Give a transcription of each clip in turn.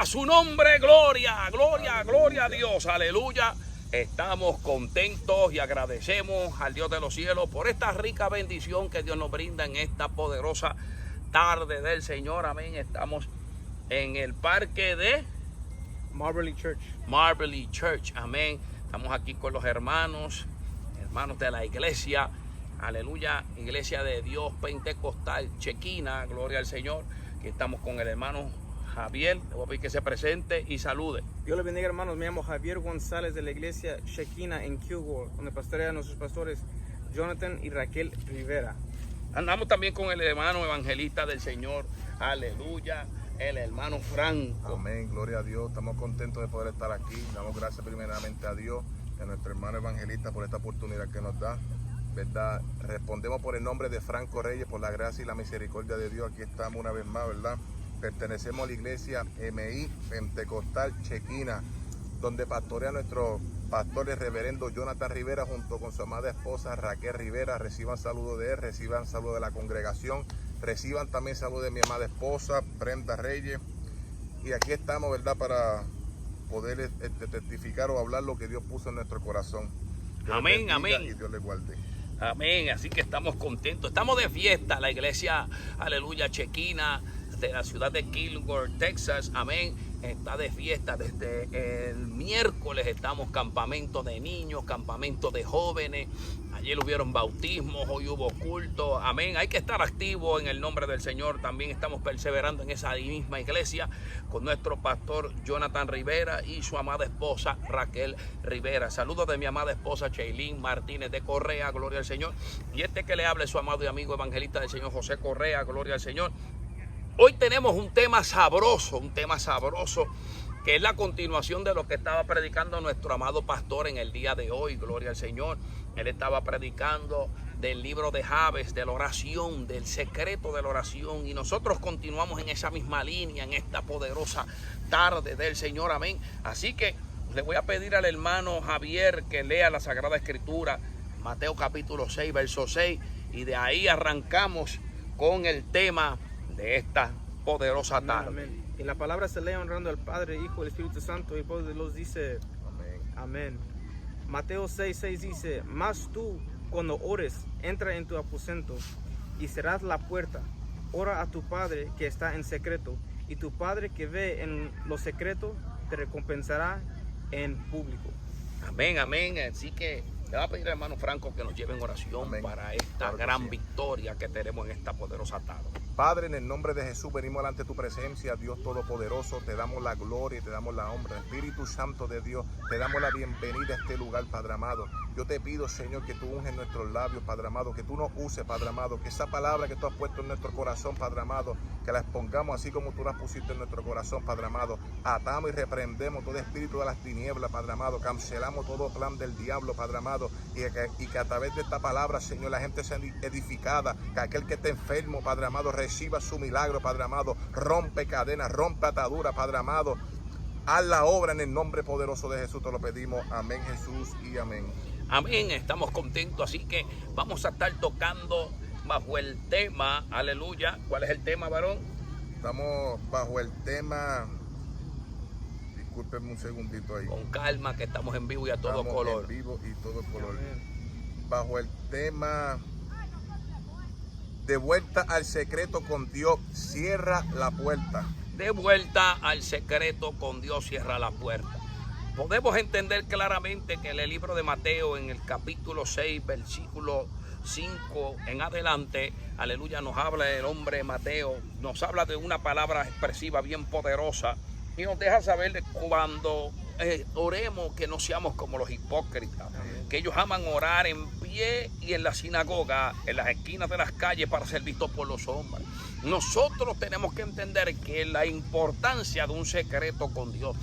A su nombre, gloria, gloria, gloria a Dios, aleluya. Estamos contentos y agradecemos al Dios de los cielos por esta rica bendición que Dios nos brinda en esta poderosa tarde del Señor. Amén. Estamos en el parque de Marberly Church. Marberly Church. Amén. Estamos aquí con los hermanos de la iglesia. Aleluya. Iglesia de Dios Pentecostal Chequina. Gloria al Señor. Aquí estamos con el hermano Javier. Le voy a pedir que se presente y salude. Dios les bendiga, hermanos. Me llamo Javier González de la iglesia Shekinah en Kilgore, donde pastorean nuestros pastores Jonathan y Raquel Rivera. Andamos también con el hermano evangelista del Señor. Aleluya. El hermano Franco. Amén, gloria a Dios. Estamos contentos de poder estar aquí. Damos gracias primeramente a Dios y a nuestro hermano evangelista por esta oportunidad que nos da. ¿Verdad? Respondemos por el nombre de Franco Reyes, por la gracia y la misericordia de Dios. Aquí estamos una vez más, ¿verdad? Pertenecemos a la iglesia MI Pentecostal Chequina, donde pastorea nuestro pastor el reverendo Jonathan Rivera junto con su amada esposa Raquel Rivera. Reciban saludos de él, reciban saludos de la congregación, reciban también saludos de mi amada esposa Brenda Reyes. Y aquí estamos, ¿verdad?, para poder testificar o hablar lo que Dios puso en nuestro corazón. Dios Amén, amén. Y Dios les guarde. Amén, así que estamos contentos. Estamos de fiesta, la iglesia, aleluya, Chequina, de la ciudad de Kilgore, Texas, amén, está de fiesta. Desde el miércoles estamos campamento de niños, campamento de jóvenes. Ayer hubieron bautismos, hoy hubo culto, amén. Hay que estar activo en el nombre del Señor. También estamos perseverando en esa misma iglesia con nuestro pastor Jonathan Rivera y su amada esposa Raquel Rivera. Saludos de mi amada esposa Cheilín Martínez de Correa, gloria al Señor. Y este que le habla es su amado y amigo evangelista del Señor José Correa, gloria al Señor. Hoy tenemos un tema sabroso, que es la continuación de lo que estaba predicando nuestro amado pastor en el día de hoy, gloria al Señor. Él estaba predicando del libro de Jabes, de la oración, del secreto de la oración, y nosotros continuamos en esa misma línea en esta poderosa tarde del Señor, amén. Así que le voy a pedir al hermano Javier que lea la Sagrada Escritura, Mateo capítulo 6, verso 6, y de ahí arrancamos con el tema de esta poderosa tarde. Amén. Y la palabra se lee honrando al Padre, Hijo y el Espíritu Santo, y el pueblo de Dios dice Amén. amén. Mateo 6:6 dice: mas tú, cuando ores, entra en tu aposento y cerrad la puerta. Ora a tu Padre que está en secreto, y tu Padre que ve en lo secreto te recompensará en público. Amén, amén. Así que le voy a pedir al hermano Franco que nos lleve en oración, Amén. para esta Claro que gran sí. victoria que tenemos en esta poderosa tarde. Padre, en el nombre de Jesús venimos delante de tu presencia, Dios Todopoderoso, te damos la gloria y te damos la honra. Espíritu Santo de Dios, te damos la bienvenida a este lugar, Padre amado. Yo te pido, Señor, que tú unges nuestros labios, Padre amado, que tú nos uses, Padre amado, que esa palabra que tú has puesto en nuestro corazón, Padre amado, que la expongamos así como tú la pusiste en nuestro corazón, Padre amado. Atamos y reprendemos todo espíritu de las tinieblas, Padre amado, cancelamos todo plan del diablo, Padre amado, y que a través de esta palabra, Señor, la gente sea edificada, que aquel que esté enfermo, Padre amado, reciba su milagro, Padre amado. Rompe cadenas, rompe ataduras, Padre amado. Haz la obra en el nombre poderoso de Jesús, te lo pedimos. Amén, Jesús, y amén. Amén, estamos contentos, así que vamos a estar tocando bajo el tema, aleluya. ¿Cuál es el tema, varón? Estamos bajo el tema, discúlpenme un segundito ahí. Con calma, que estamos en vivo y a todo Estamos color. en vivo y todo color. Amén. Bajo el tema de vuelta al secreto con Dios, cierra la puerta. De vuelta al secreto con Dios, cierra la puerta. Podemos entender claramente que en el libro de Mateo, en el capítulo 6, versículo 5 en adelante, aleluya, nos habla el hombre Mateo, nos habla de una palabra expresiva bien poderosa y nos deja saber de cuando oremos que no seamos como los hipócritas, que ellos aman orar en pie y en la sinagoga, en las esquinas de las calles para ser vistos por los hombres. Nosotros tenemos que entender que la importancia de un secreto con Dios,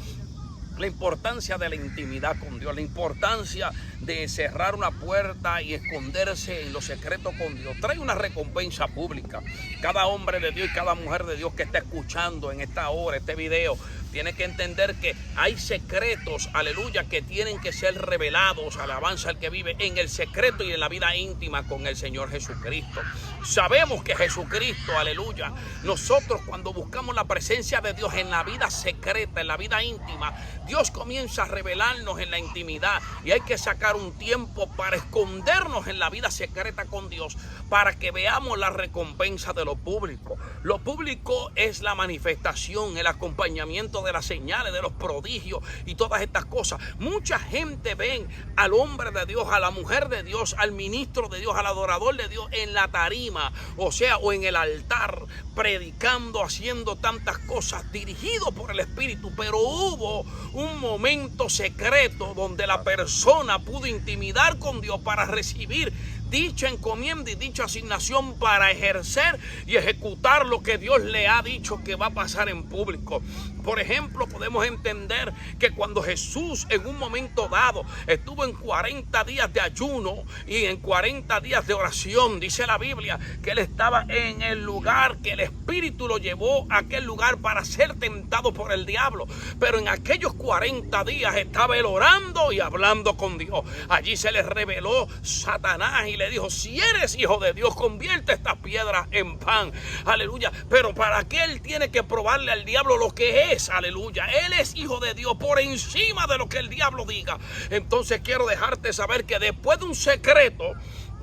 la importancia de la intimidad con Dios, la importancia de cerrar una puerta y esconderse en los secretos con Dios, trae una recompensa pública. Cada hombre de Dios y cada mujer de Dios que está escuchando en esta hora este video Tiene que entender que hay secretos, aleluya, que tienen que ser revelados, alabanza al que vive en el secreto y en la vida íntima con el Señor Jesucristo. Sabemos que Jesucristo, aleluya, nosotros cuando buscamos la presencia de Dios en la vida secreta, en la vida íntima, Dios comienza a revelarnos en la intimidad y hay que sacar un tiempo para escondernos en la vida secreta con Dios para que veamos la recompensa de lo público. Lo público es la manifestación, el acompañamiento de las señales, de los prodigios y todas estas cosas. Mucha gente ven al hombre de Dios, a la mujer de Dios, al ministro de Dios, al adorador de Dios en la tarima, o sea, o en el altar, predicando, haciendo tantas cosas, dirigido por el Espíritu, pero hubo un momento secreto donde la persona pudo intimidar con Dios para recibir dicha encomienda y dicha asignación para ejercer y ejecutar lo que Dios le ha dicho que va a pasar en público. Por ejemplo, podemos entender que cuando Jesús en un momento dado estuvo en 40 días de ayuno y en 40 días de oración, dice la Biblia que él estaba en el lugar que el Espíritu lo llevó a aquel lugar para ser tentado por el diablo. Pero en aquellos 40 días estaba él orando y hablando con Dios. Allí se le reveló Satanás y le dijo: si eres hijo de Dios, convierte estas piedras en pan. Aleluya. Pero para qué él tiene que probarle al diablo lo que es. Aleluya. Él es hijo de Dios por encima de lo que el diablo diga. Entonces quiero dejarte saber que después de un secreto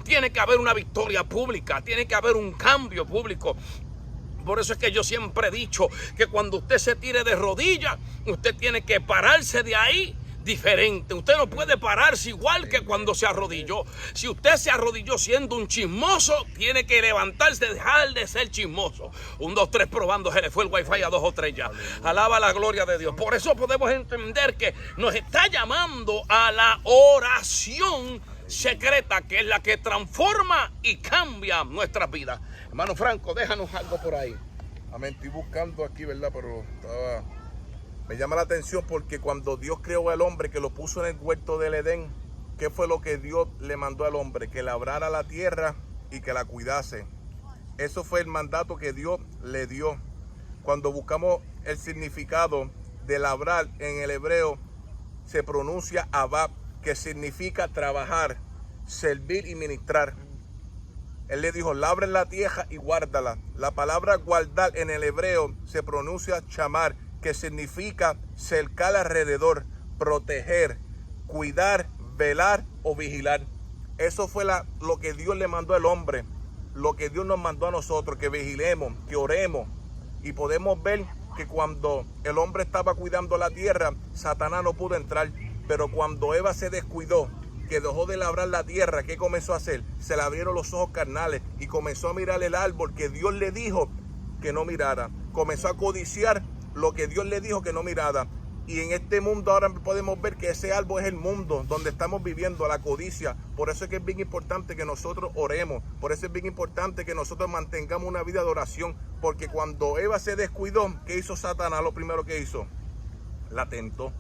tiene que haber una victoria pública, tiene que haber un cambio público. Por eso es que yo siempre he dicho que cuando usted se tire de rodillas, usted tiene que pararse de ahí diferente. Usted no puede pararse igual que cuando se arrodilló. Si usted se arrodilló siendo un chismoso, tiene que levantarse, dejar de ser chismoso. 1, 2, 3 probando, se le fue el wifi a 2 o 3 ya. Alaba la gloria de Dios. Por eso podemos entender que nos está llamando a la oración secreta, que es la que transforma y cambia nuestras vidas. Hermano Franco, déjanos algo por ahí. Amén. Estoy buscando aquí, ¿verdad? Pero me llama la atención porque cuando Dios creó al hombre, que lo puso en el huerto del Edén, ¿qué fue lo que Dios le mandó al hombre? Que labrara la tierra y que la cuidase. Eso fue el mandato que Dios le dio. Cuando buscamos el significado de labrar en el hebreo, se pronuncia abab, que significa trabajar, servir y ministrar. Él le dijo: labren la tierra y guárdala. La palabra guardar en el hebreo se pronuncia chamar, que significa cercar alrededor, proteger, cuidar, velar o vigilar. Eso fue lo que Dios le mandó al hombre, lo que Dios nos mandó a nosotros, que vigilemos, que oremos. Y podemos ver que cuando el hombre estaba cuidando la tierra, Satanás no pudo entrar. Pero cuando Eva se descuidó, que dejó de labrar la tierra, ¿qué comenzó a hacer? Se le abrieron los ojos carnales y comenzó a mirar el árbol que Dios le dijo que no mirara. Comenzó a codiciar lo que Dios le dijo que no mirara. Y en este mundo ahora podemos ver que ese árbol es el mundo donde estamos viviendo, la codicia. Por eso es que es bien importante que nosotros oremos. Por eso es bien importante que nosotros mantengamos una vida de oración. Porque cuando Eva se descuidó, ¿qué hizo Satanás? Lo primero que hizo, la tentó.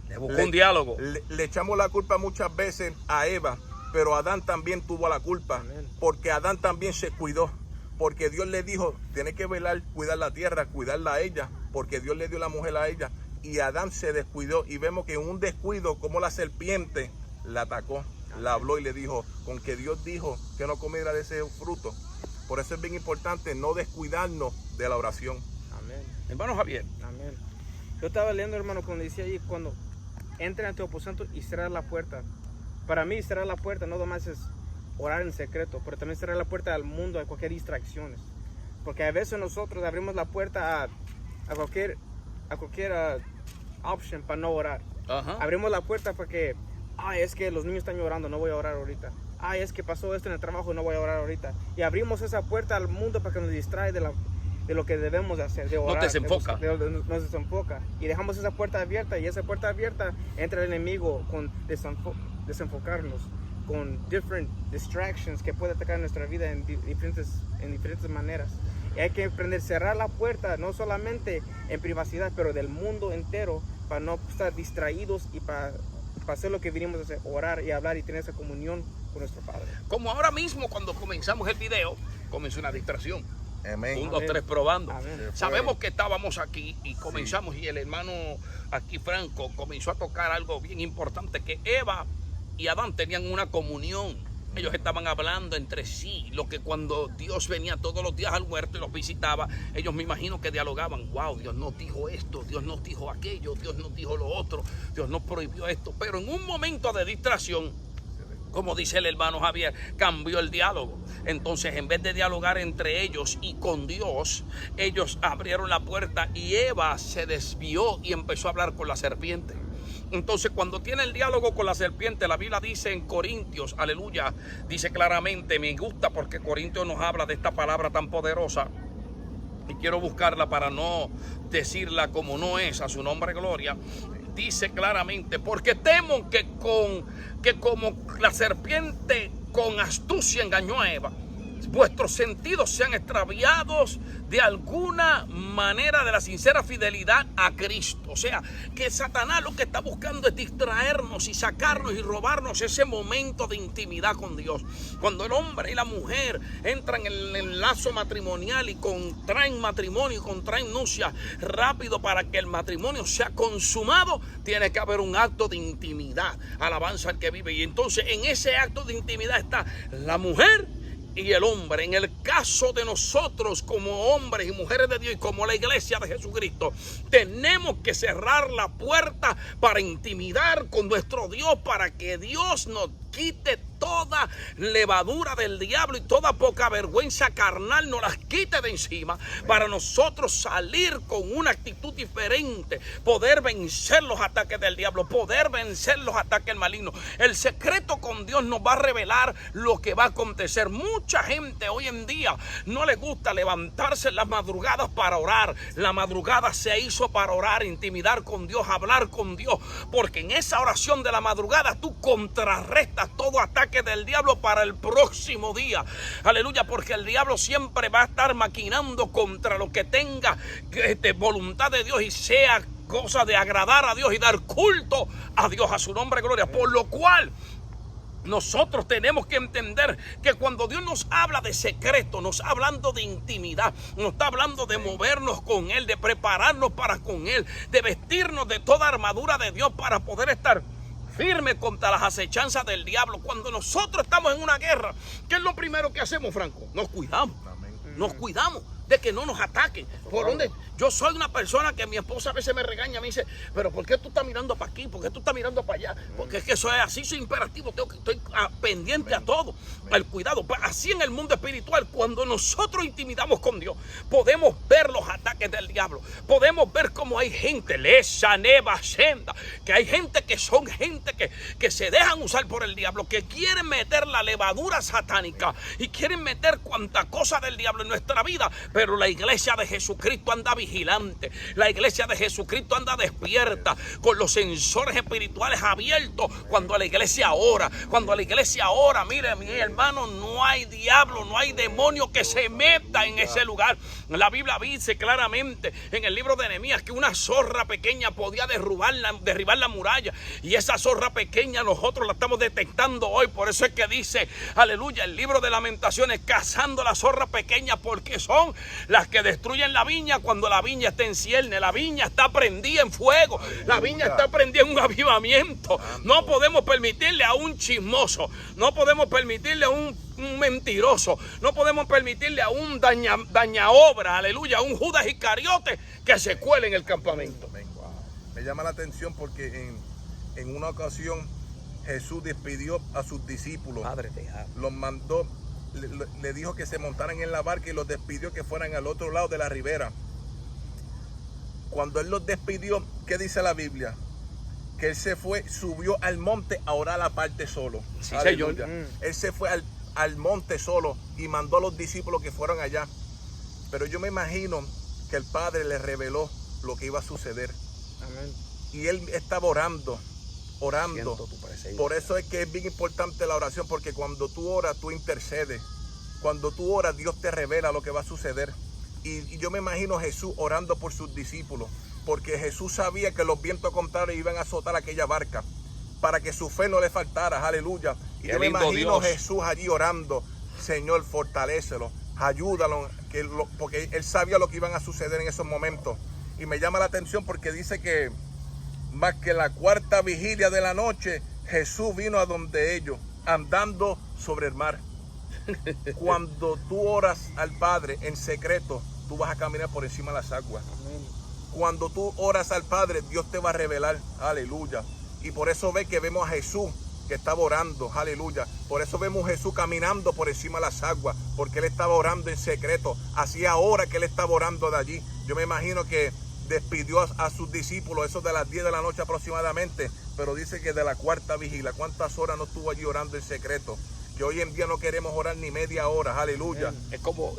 Le buscó un diálogo. Le echamos la culpa muchas veces a Eva, pero Adán también tuvo la culpa. Amén. Porque Adán también se cuidó. Porque Dios le dijo: tiene que velar, cuidar la tierra, cuidarla a ella. Porque Dios le dio la mujer a ella. Y Adán se descuidó. Y vemos que en un descuido, como la serpiente la atacó, la habló y le dijo: con que Dios dijo que no comiera de ese fruto. Por eso es bien importante no descuidarnos de la oración. Amén. Hermano Javier. Amén. Yo estaba leyendo, hermano, cuando decía allí, cuando entren a tu aposento y cerrar la puerta. Para mí, cerrar la puerta no nomás es orar en secreto, pero también cerrar la puerta al mundo, a cualquier distracciones. Porque a veces nosotros abrimos la puerta a cualquier option para no orar. Abrimos la puerta porque, es que los niños están llorando, no voy a orar ahorita. Es que pasó esto en el trabajo, no voy a orar ahorita. Y abrimos esa puerta al mundo para que nos distrae de lo que debemos de hacer, de orar. Nos desenfoca. Nos desenfoca. Y dejamos esa puerta abierta, y esa puerta abierta entra el enemigo con desenfocarnos, con different distractions que puede atacar nuestra vida en diferentes maneras. Y hay que aprender a cerrar la puerta, no solamente en privacidad, pero del mundo entero, para no estar distraídos y para hacer lo que vinimos a hacer, orar y hablar y tener esa comunión con nuestro Padre. Como ahora mismo cuando comenzamos el video, comenzó una distracción. Amén. 1, 2, 3, probando. Amén. Sabemos que estábamos aquí y comenzamos y el hermano aquí Franco comenzó a tocar algo bien importante, que Eva y Adán tenían una comunión. Ellos estaban hablando entre sí, lo que cuando Dios venía todos los días al huerto y los visitaba, ellos me imagino que dialogaban. Wow, Dios nos dijo esto, Dios nos dijo aquello, Dios nos dijo lo otro, Dios nos prohibió esto. Pero en un momento de distracción, como dice el hermano Javier, cambió el diálogo. Entonces, en vez de dialogar entre ellos y con Dios, ellos abrieron la puerta y Eva se desvió y empezó a hablar con la serpiente. Entonces, cuando tiene el diálogo con la serpiente, la Biblia dice en Corintios, aleluya, dice claramente, me gusta porque Corintios nos habla de esta palabra tan poderosa. Y quiero buscarla para no decirla como no es, a su nombre gloria. Dice claramente, porque temo que como la serpiente con astucia engañó a Eva, vuestros sentidos sean extraviados de alguna manera de la sincera fidelidad a Cristo. O sea, que Satanás lo que está buscando es distraernos y sacarnos y robarnos ese momento de intimidad con Dios. Cuando el hombre y la mujer entran en el lazo matrimonial y contraen matrimonio y contraen nupcias rápido para que el matrimonio sea consumado, tiene que haber un acto de intimidad. Alabanza al que vive. Y entonces en ese acto de intimidad está la mujer y el hombre. En el caso de nosotros como hombres y mujeres de Dios y como la iglesia de Jesucristo, tenemos que cerrar la puerta para intimidar con nuestro Dios, para que Dios nos quite toda levadura del diablo y toda poca vergüenza carnal nos las quite de encima, para nosotros salir con una actitud diferente, poder vencer los ataques del diablo, poder vencer los ataques malignos. El secreto con Dios nos va a revelar lo que va a acontecer. Mucha gente hoy en día no le gusta levantarse en las madrugadas para orar. La madrugada se hizo para orar, intimidar con Dios, hablar con Dios, porque en esa oración de la madrugada tú contrarrestas todo ataque del diablo para el próximo día. Aleluya, porque el diablo siempre va a estar maquinando contra lo que tenga voluntad de Dios y sea cosa de agradar a Dios y dar culto a Dios, a su nombre, gloria. Por lo cual nosotros tenemos que entender que cuando Dios nos habla de secreto, nos está hablando de intimidad, nos está hablando de movernos con Él, de prepararnos para con Él, de vestirnos de toda armadura de Dios para poder estar firme contra las acechanzas del diablo. Cuando nosotros estamos en una guerra, ¿qué es lo primero que hacemos, Franco? Nos cuidamos. Nos cuidamos de que no nos ataquen. ¿Por dónde? Yo soy una persona que mi esposa a veces me regaña, me dice, pero ¿por qué tú estás mirando para aquí? ¿Por qué tú estás mirando para allá? Porque es que eso es así, soy imperativo, estoy pendiente a todo, al cuidado. Pues así en el mundo espiritual, cuando nosotros intimidamos con Dios, podemos ver los ataques del diablo, podemos ver cómo hay gente, que hay gente que son gente que se dejan usar por el diablo, que quieren meter la levadura satánica y quieren meter cuanta cosa del diablo en nuestra vida, pero la iglesia de Jesucristo anda vigilante, la iglesia de Jesucristo anda despierta, con los sensores espirituales abiertos. Cuando la iglesia ora, mire mi hermano, no hay diablo, no hay demonio que se meta en ese lugar. La Biblia dice claramente en el libro de Nehemías que una zorra pequeña podía derribar la muralla, y esa zorra pequeña nosotros la estamos detectando hoy. Por eso es que dice, aleluya, el libro de Lamentaciones, cazando la zorra pequeña, porque son las que destruyen la viña cuando la viña está en cierne, la viña está prendida en fuego, la viña está prendida en un avivamiento. No podemos permitirle a un chismoso, no podemos permitirle a un mentiroso, no podemos permitirle a un daña obra, aleluya, a un Judas Iscariote que se cuele en el campamento. Me llama la atención porque en una ocasión Jesús despidió a sus discípulos, los mandó, le dijo que se montaran en la barca y los despidió que fueran al otro lado de la ribera. Cuando Él los despidió, ¿qué dice la Biblia? Que Él se fue, subió al monte a orar aparte solo. Sí, señor. Él se fue al monte solo y mandó a los discípulos que fueron allá. Pero yo me imagino que el Padre le reveló lo que iba a suceder. Amén. Y Él estaba orando. Por eso es que es bien importante la oración, porque cuando tú oras, tú intercedes. Cuando tú oras, Dios te revela lo que va a suceder. Y yo me imagino Jesús orando por sus discípulos, porque Jesús sabía que los vientos contrarios iban a azotar aquella barca, para que su fe no le faltara, aleluya. Y yo me imagino Jesús allí orando, Señor, fortalécelo, ayúdalo porque él sabía lo que iban a suceder en esos momentos. Y me llama la atención porque dice que más que la cuarta vigilia de la noche, Jesús vino a donde ellos, andando sobre el mar. Cuando tú oras al Padre en secreto, tú vas a caminar por encima de las aguas. Amén. Cuando tú oras al Padre, Dios te va a revelar. Aleluya. Y por eso ve que vemos a Jesús que estaba orando. Aleluya. Por eso vemos a Jesús caminando por encima de las aguas, porque él estaba orando en secreto. Hacía hora que él estaba orando de allí. Yo me imagino que despidió a sus discípulos, eso de las 10 de la noche aproximadamente, pero dice que de la cuarta vigilia. ¿Cuántas horas no estuvo allí orando en secreto? Que hoy en día no queremos orar ni media hora, aleluya. Es como,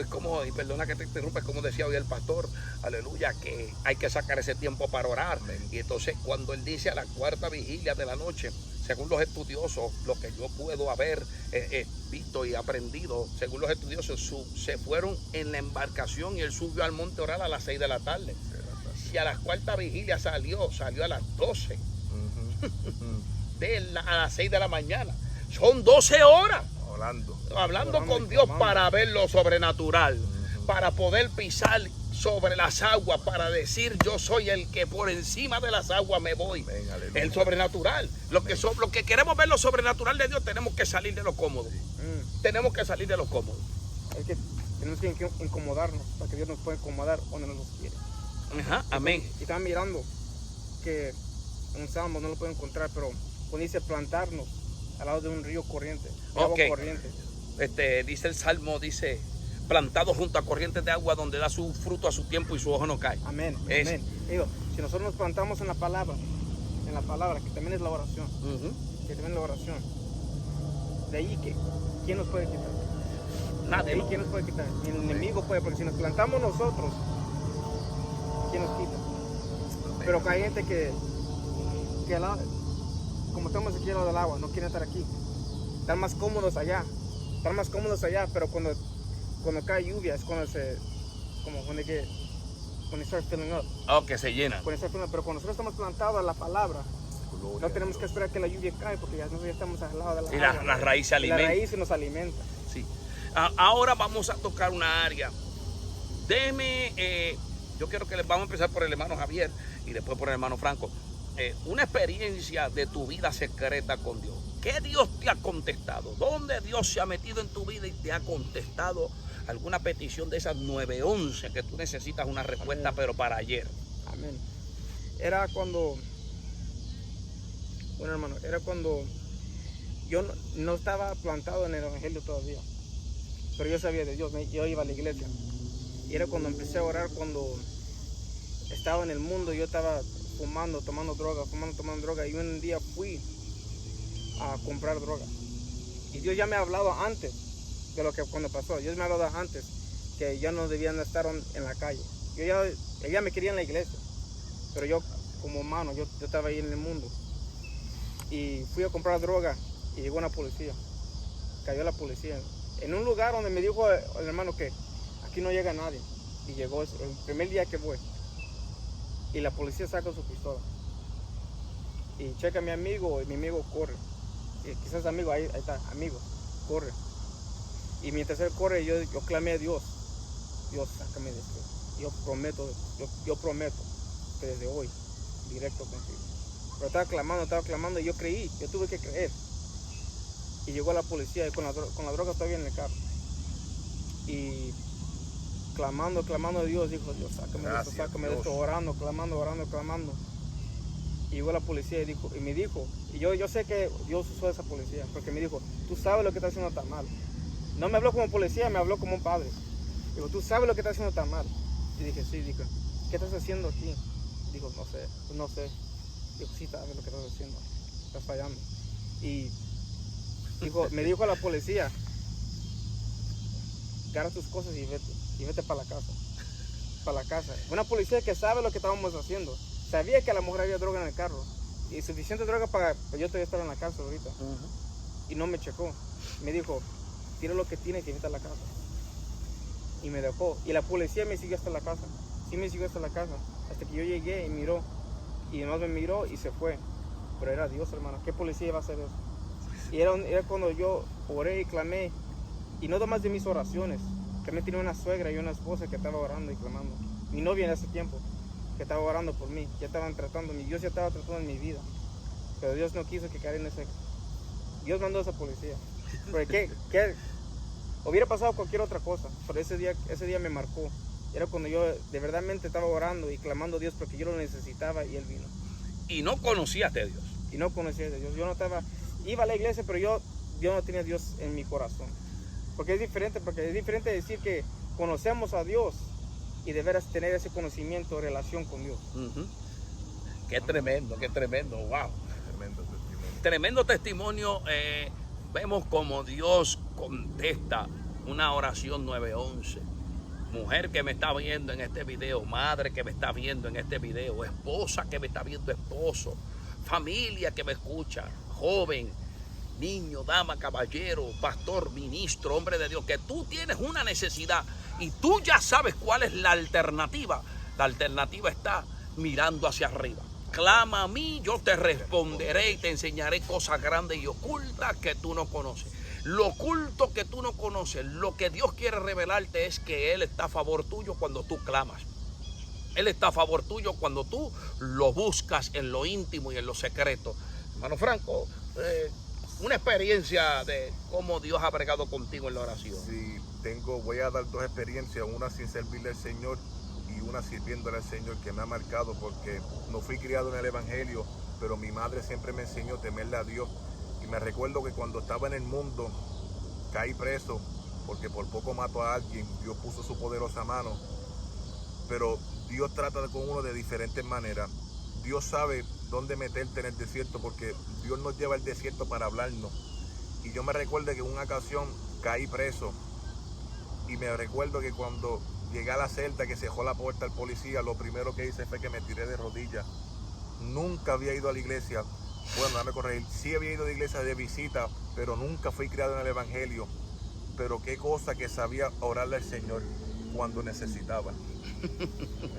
y perdona que te interrumpa, es como decía hoy el pastor, aleluya, que hay que sacar ese tiempo para orar. Amén. Y entonces cuando él dice a la cuarta vigilia de la noche, según los estudiosos, lo que yo puedo haber visto y aprendido, según los estudiosos, se fueron en la embarcación y él subió al monte a orar a las 6 de la tarde. Si a la cuarta vigilia salió a las 12, a las 6 de la mañana. Son 12 horas hablando con Dios para ver lo sobrenatural, para poder pisar sobre las aguas, para decir yo soy el que por encima de las aguas me voy. El sobrenatural. Lo que queremos ver lo sobrenatural de Dios, tenemos que salir de lo cómodo. Tenemos que salir de lo cómodo. Es que tenemos que incomodarnos para que Dios nos pueda incomodar donde no nos quiere. Ajá, amén. Y estaba mirando que un salmo no lo puedo encontrar, pero cuando dice plantarnos al lado de un río corriente, de agua corriente. Dice el salmo, dice, plantado junto a corrientes de agua donde da su fruto a su tiempo y su hoja no cae. Amén, amén. Digo, si nosotros nos plantamos en la palabra, que también es la oración, que también es la oración, de ahí que, ¿quién nos puede quitar? Nadie. ¿Quién nos puede quitar? Ni el enemigo puede, porque si nos plantamos nosotros, ¿quién nos quita? Pero hay gente que como estamos aquí al lado del agua, no quieren estar aquí. Están más cómodos allá, pero cuando cae lluvia es cuando when it starts filling up. Oh, que se llena. Pero cuando nosotros estamos plantados en la palabra, no tenemos que esperar que la lluvia caiga, porque ya nosotros ya estamos al lado de la agua. Y la raíz se alimenta. La raíz nos alimenta. Sí. Ahora vamos a tocar una área. Yo quiero que vamos a empezar por el hermano Javier y después por el hermano Franco. Una experiencia de tu vida secreta con Dios. ¿Qué Dios te ha contestado? ¿Dónde Dios se ha metido en tu vida y te ha contestado alguna petición de esas 911 que tú necesitas una respuesta, amén, pero para ayer? Amén. Era cuando yo no estaba plantado en el evangelio todavía, pero yo sabía de Dios, yo iba a la iglesia. Y era cuando empecé a orar, cuando estaba en el mundo, yo estaba tomando droga, y un día fui a comprar droga. Y Dios ya me ha hablado antes de lo que cuando pasó. Dios me ha hablado antes que ya no debían estar en la calle. Ella me quería en la iglesia, pero yo como humano, yo estaba ahí en el mundo. Y fui a comprar droga y llegó una policía. Cayó la policía en un lugar donde me dijo el hermano que aquí no llega nadie. Y llegó el primer día que voy. Y la policía saca su pistola y checa a mi amigo, y mi amigo corre. Y quizás amigo, ahí está, amigo, corre. Y mientras él corre, yo clamé a Dios. Dios, sácame de esto. Yo prometo que desde hoy, directo contigo. Pero estaba clamando y yo creí, yo tuve que creer. Y llegó la policía y con la droga todavía en el carro. Y clamando a Dios, dijo Dios, sácame de esto, orando, clamando. Y llegó la policía y me dijo, y yo sé que Dios usó a esa policía, porque me dijo, tú sabes lo que está haciendo tan mal. No me habló como policía, me habló como un padre. Dijo, tú sabes lo que está haciendo tan mal. Y dije, sí, dijo, ¿qué estás haciendo aquí? Dijo, no sé. Dijo, sí, sabes lo que estás haciendo, estás fallando. Y me dijo a la policía, agarra tus cosas y vete para la casa. Una policía que sabe lo que estábamos haciendo. Sabía que a la mujer había droga en el carro. Y suficiente droga para yo todavía estar en la casa ahorita. Y no me checó. Me dijo, tira lo que tienes y vete a la casa. Y me dejó. Y la policía me siguió hasta la casa. Sí me siguió hasta la casa. Hasta que yo llegué y miró. Y además me miró y se fue. Pero era Dios, hermano. ¿Qué policía iba a hacer eso? Y era cuando yo oré y clamé. Y no nomás de mis oraciones, También tenía una suegra y una esposa que estaba orando y clamando. Mi novia en ese tiempo, que estaba orando por mí, ya estaban tratándome, Dios ya estaba tratando en mi vida. Pero Dios no quiso que cayera en ese... Dios mandó a esa policía. Porque ¿qué? Hubiera pasado cualquier otra cosa, pero ese día me marcó. Era cuando yo de verdad estaba orando y clamando a Dios porque yo lo necesitaba y Él vino. Y no conocías de Dios. Y no conocía de Dios. Yo no estaba... Iba a la iglesia, pero yo no tenía a Dios en mi corazón. Porque es diferente decir que conocemos a Dios y de veras tener ese conocimiento, relación con Dios. Qué tremendo, wow. Tremendo testimonio. Tremendo testimonio. Vemos como Dios contesta una oración 911. Mujer que me está viendo en este video, madre que me está viendo en este video, esposa que me está viendo, esposo, familia que me escucha, joven, niño, dama, caballero, pastor, ministro, hombre de Dios, que tú tienes una necesidad y tú ya sabes cuál es la alternativa. La alternativa está mirando hacia arriba. Clama a mí, yo te responderé y te enseñaré cosas grandes y ocultas que tú no conoces. Lo oculto que tú no conoces, lo que Dios quiere revelarte es que Él está a favor tuyo cuando tú clamas. Él está a favor tuyo cuando tú lo buscas en lo íntimo y en lo secreto. Hermano Franco, una experiencia de cómo Dios ha bregado contigo en la oración. Sí, voy a dar dos experiencias, una sin servirle al Señor y una sirviéndole al Señor, que me ha marcado porque no fui criado en el Evangelio, pero mi madre siempre me enseñó a temerle a Dios. Y me recuerdo que cuando estaba en el mundo caí preso porque por poco mato a alguien. Dios puso su poderosa mano, pero Dios trata con uno de diferentes maneras. Dios sabe dónde meterte en el desierto porque Dios nos lleva al desierto para hablarnos. Y yo me recuerdo que en una ocasión caí preso y me recuerdo que cuando llegué a la celda que cerró la puerta al policía, lo primero que hice fue que me tiré de rodillas. Nunca había ido a la iglesia. Bueno, dame corregir, sí había ido a la iglesia de visita, pero nunca fui criado en el Evangelio. Pero qué cosa que sabía orarle al Señor cuando necesitaba.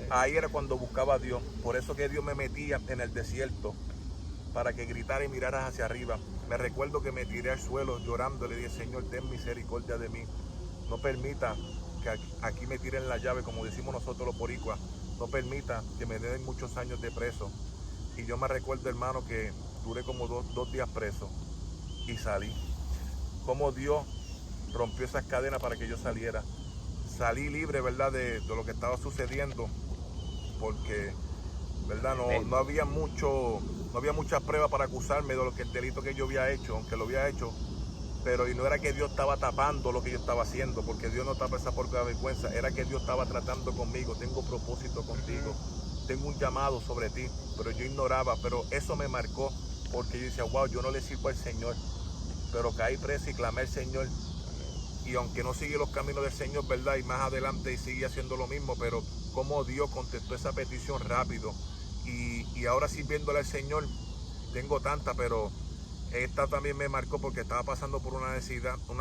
Ahí era cuando buscaba a Dios. Por eso que Dios me metía en el desierto, para que gritara y miraras hacia arriba. Me recuerdo que me tiré al suelo llorando, le dije: Señor, ten misericordia de mí. No permita que aquí me tiren la llave, como decimos nosotros los boricuas. No permita que me den muchos años de preso. Y yo me recuerdo, hermano, que duré como dos días preso y salí. Como Dios rompió esas cadenas para que yo saliera. Salí libre, ¿verdad?, de lo que estaba sucediendo, porque, ¿verdad?, no había muchas pruebas para acusarme de lo que el delito que yo había hecho, aunque lo había hecho. Pero y no era que Dios estaba tapando lo que yo estaba haciendo, porque Dios no tapa esa porca de vergüenza. Era que Dios estaba tratando conmigo. Tengo propósito contigo, tengo un llamado sobre ti, pero yo ignoraba. Pero eso me marcó, porque yo decía: wow, yo no le sirvo al Señor. Pero caí preso y clamé al Señor. Y aunque no sigue los caminos del Señor, ¿verdad?, y más adelante y sigue haciendo lo mismo, pero como Dios contestó esa petición rápido. Y ahora sirviéndole al Señor, tengo tanta, pero esta también me marcó porque estaba pasando por una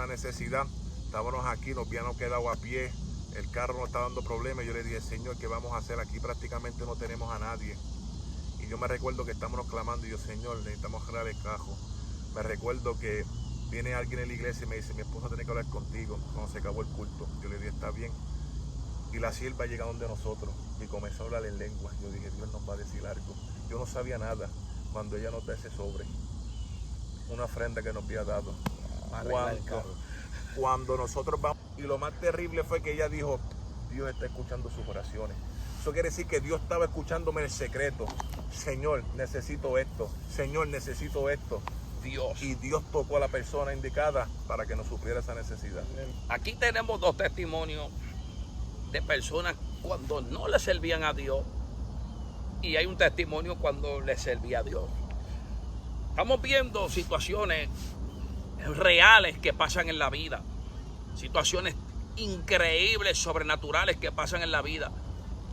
necesidad. Estábamos aquí, nos habíamos quedado a pie, el carro nos estaba dando problemas. Yo le dije: Señor, ¿qué vamos a hacer? Aquí prácticamente no tenemos a nadie. Y yo me recuerdo que estábamos clamando y yo: Señor, necesitamos arreglar el carro. Me recuerdo que viene alguien en la iglesia y me dice: mi esposa tiene que hablar contigo cuando se acabó el culto. Yo le dije: está bien. Y la sierva llega donde nosotros y comenzó a hablar en lengua. Yo dije: Dios nos va a decir algo. Yo no sabía nada cuando ella nos da ese sobre, una ofrenda que nos había dado. Cuando nosotros vamos, y lo más terrible fue que ella dijo: Dios está escuchando sus oraciones. Eso quiere decir que Dios estaba escuchándome en el secreto. Señor, necesito esto. Señor, necesito esto. Dios. Y Dios tocó a la persona indicada para que nos supliera esa necesidad. Aquí tenemos dos testimonios de personas cuando no le servían a Dios, y hay un testimonio cuando le servía a Dios. Estamos viendo situaciones reales que pasan en la vida, situaciones increíbles, sobrenaturales que pasan en la vida.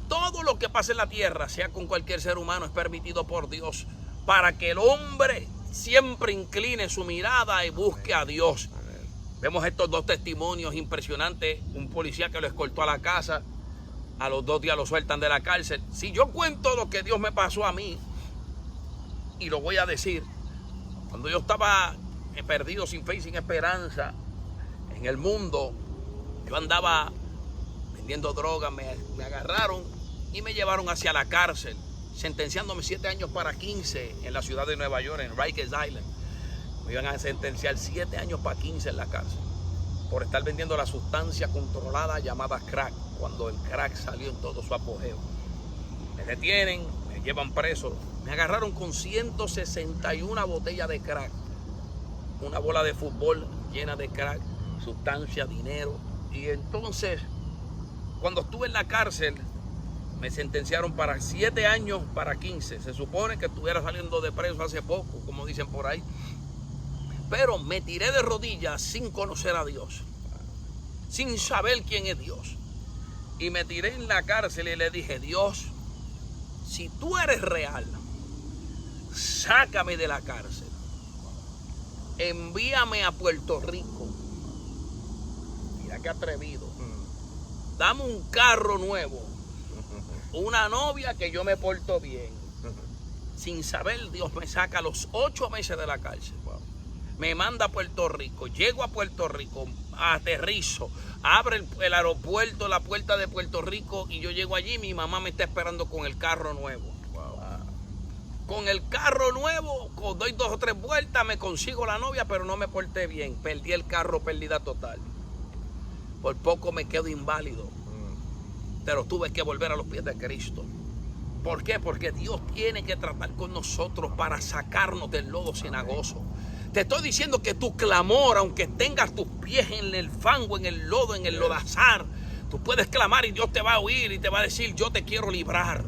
Todo lo que pasa en la tierra, sea con cualquier ser humano, es permitido por Dios para que el hombre siempre incline su mirada y busque a Dios. Vemos estos dos testimonios impresionantes. Un policía que lo escoltó a la casa, a los 2 días lo sueltan de la cárcel. Si yo cuento lo que Dios me pasó a mí, y lo voy a decir, cuando yo estaba perdido, sin fe y sin esperanza en el mundo, yo andaba vendiendo droga, me agarraron y me llevaron hacia la cárcel, sentenciándome 7 años para 15 en la ciudad de Nueva York, en Rikers Island. Me iban a sentenciar 7 años para 15 en la cárcel por estar vendiendo la sustancia controlada llamada crack, cuando el crack salió en todo su apogeo. Me detienen, me llevan preso, me agarraron con 161 botellas de crack, una bola de fútbol llena de crack, sustancia, dinero. Y entonces, cuando estuve en la cárcel, me sentenciaron para 7 años para 15. Se supone que estuviera saliendo de preso hace poco, como dicen por ahí. Pero me tiré de rodillas sin conocer a Dios, sin saber quién es Dios. Y me tiré en la cárcel y le dije: Dios, si tú eres real, sácame de la cárcel. Envíame a Puerto Rico. Mira qué atrevido. Dame un carro nuevo, una novia que yo me porto bien. Sin saber, Dios me saca a los 8 meses de la cárcel. Me manda a Puerto Rico. Llego a Puerto Rico, aterrizo, abre el aeropuerto, la puerta de Puerto Rico, y yo llego allí. Mi mamá me está esperando con el carro nuevo. Con el carro nuevo, doy 2 o 3 vueltas, me consigo la novia, pero no me porté bien. Perdí el carro, pérdida total. Por poco me quedo inválido. Pero tuve que volver a los pies de Cristo. ¿Por qué? Porque Dios tiene que tratar con nosotros para sacarnos del lodo cenagoso. Te estoy diciendo que tu clamor, aunque tengas tus pies en el fango, en el lodo, en el lodazar, tú puedes clamar y Dios te va a oír y te va a decir: yo te quiero librar.